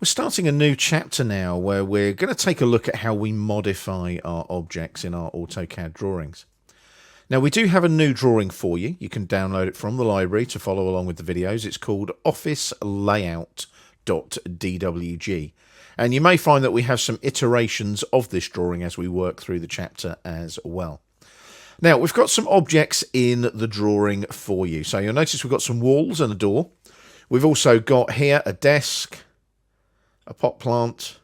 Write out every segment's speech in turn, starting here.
We're starting a new chapter now where we're going to take a look at how we modify our objects in our AutoCAD drawings. Now we do have a new drawing for you. You can download it from the library to follow along with the videos. It's called Office Layout.dwg. And you may find that we have some iterations of this drawing as we work through the chapter as well. Now we've got some objects in the drawing for you. So you'll notice we've got some walls and a door. We've also got here a desk, a pot plant,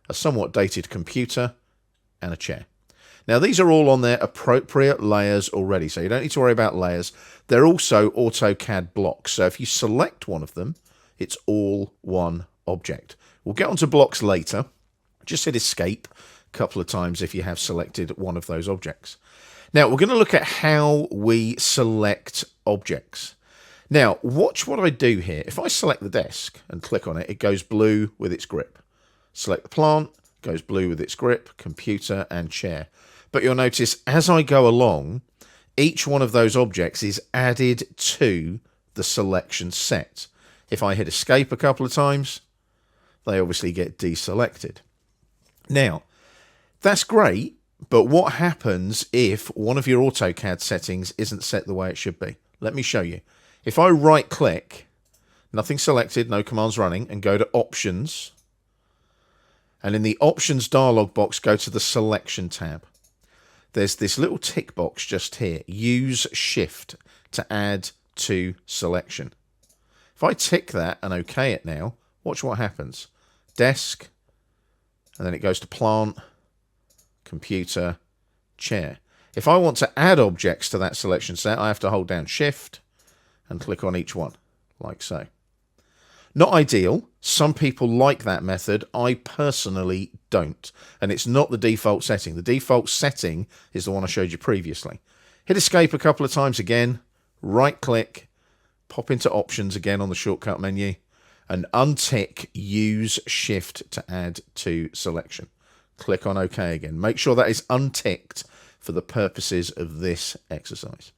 a somewhat dated computer, and a chair. Now these are all on their appropriate layers already, so you don't need to worry about layers. They're also AutoCAD blocks, so if you select one of them, it's all one object. We'll get onto blocks later. Just hit escape a couple of times if you have selected one of those objects. Now we're going to look at how we select objects. Now, watch what I do here. If I select the desk and click on it, it goes blue with its grip. Select the plant, goes blue with its grip, computer and chair. But you'll notice as I go along, each one of those objects is added to the selection set. If I hit escape a couple of times, they obviously get deselected. Now, that's great, but what happens if one of your AutoCAD settings isn't set the way it should be? Let me show you. If I right click, nothing selected, no commands running, and go to Options, and in the Options dialog box, go to the Selection tab. There's this little tick box just here, Use Shift to add to selection. If I tick that and OK it now, watch what happens. Desk, and then it goes to plant, computer, chair. If I want to add objects to that selection set, I have to hold down Shift and click on each one, like so. Not ideal. Some people like that method. I personally don't. And it's not the default setting. The default setting is the one I showed you previously. Hit escape a couple of times again, right click, pop into options again on the shortcut menu, and untick use shift to add to selection. Click on OK again. Make sure that is unticked for the purposes of this exercise.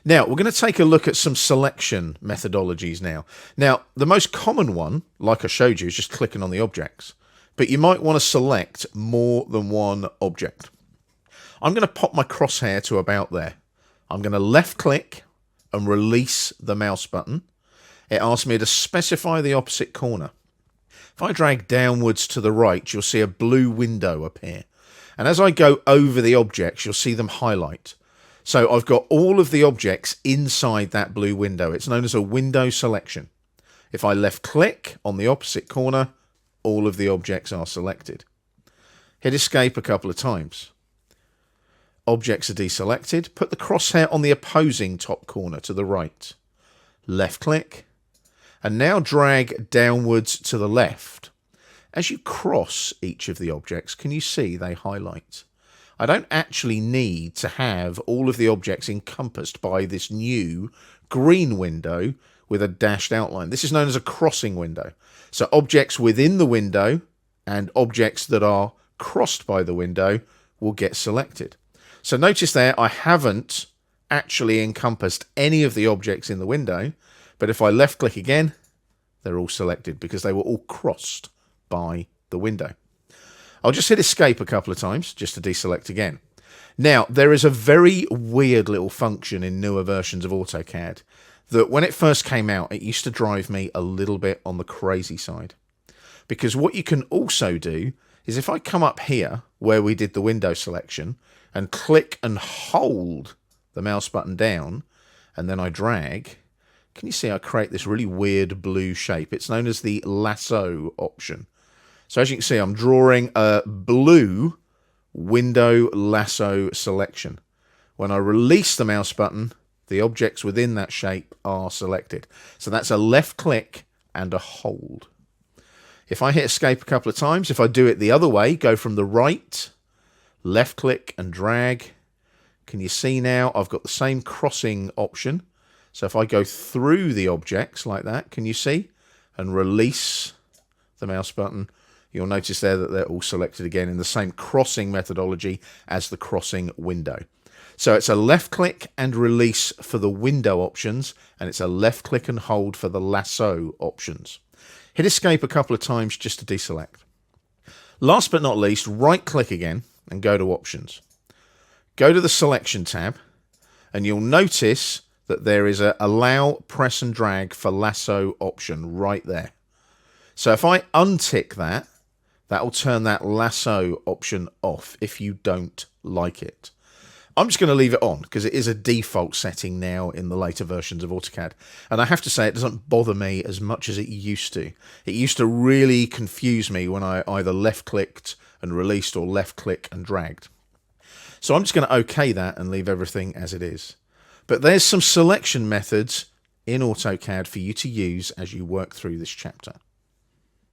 Now, we're going to take a look at some selection methodologies now. Now, the most common one, like I showed you, is just clicking on the objects. But you might want to select more than one object. I'm going to pop my crosshair to about there. I'm going to left click and release the mouse button. It asks me to specify the opposite corner. If I drag downwards to the right, you'll see a blue window appear. And as I go over the objects, you'll see them highlight. So I've got all of the objects inside that blue window. It's known as a window selection. If I left click on the opposite corner, all of the objects are selected. Hit escape a couple of times. Objects are deselected. Put the crosshair on the opposing top corner to the right. Left click. And now drag downwards to the left. As you cross each of the objects, can you see they highlight? I don't actually need to have all of the objects encompassed by this new green window with a dashed outline. This is known as a crossing window. So objects within the window and objects that are crossed by the window will get selected. So notice there, I haven't actually encompassed any of the objects in the window, but if I left click again, they're all selected because they were all crossed by the window. I'll just hit escape a couple of times just to deselect again. Now, there is a very weird little function in newer versions of AutoCAD that when it first came out, it used to drive me a little bit on the crazy side. Because what you can also do is if I come up here where we did the window selection and click and hold the mouse button down and then I drag, can you see I create this really weird blue shape? It's known as the lasso option. So as you can see, I'm drawing a blue window lasso selection. When I release the mouse button, the objects within that shape are selected. So that's a left click and a hold. If I hit escape a couple of times, if I do it the other way, go from the right, left click and drag, can you see now I've got the same crossing option. So if I go through the objects like that, can you see? And release the mouse button, you'll notice there that they're all selected again in the same crossing methodology as the crossing window. So it's a left click and release for the window options, and it's a left click and hold for the lasso options. Hit escape a couple of times just to deselect. Last but not least, right click again and go to options. Go to the selection tab and you'll notice that there is a allow press and drag for lasso option right there. So if I untick that, that will turn that lasso option off if you don't like it. I'm just going to leave it on because it is a default setting now in the later versions of AutoCAD. And I have to say it doesn't bother me as much as it used to. It used to really confuse me when I either left-clicked and released or left-click and dragged. So I'm just going to OK that and leave everything as it is. But there's some selection methods in AutoCAD for you to use as you work through this chapter.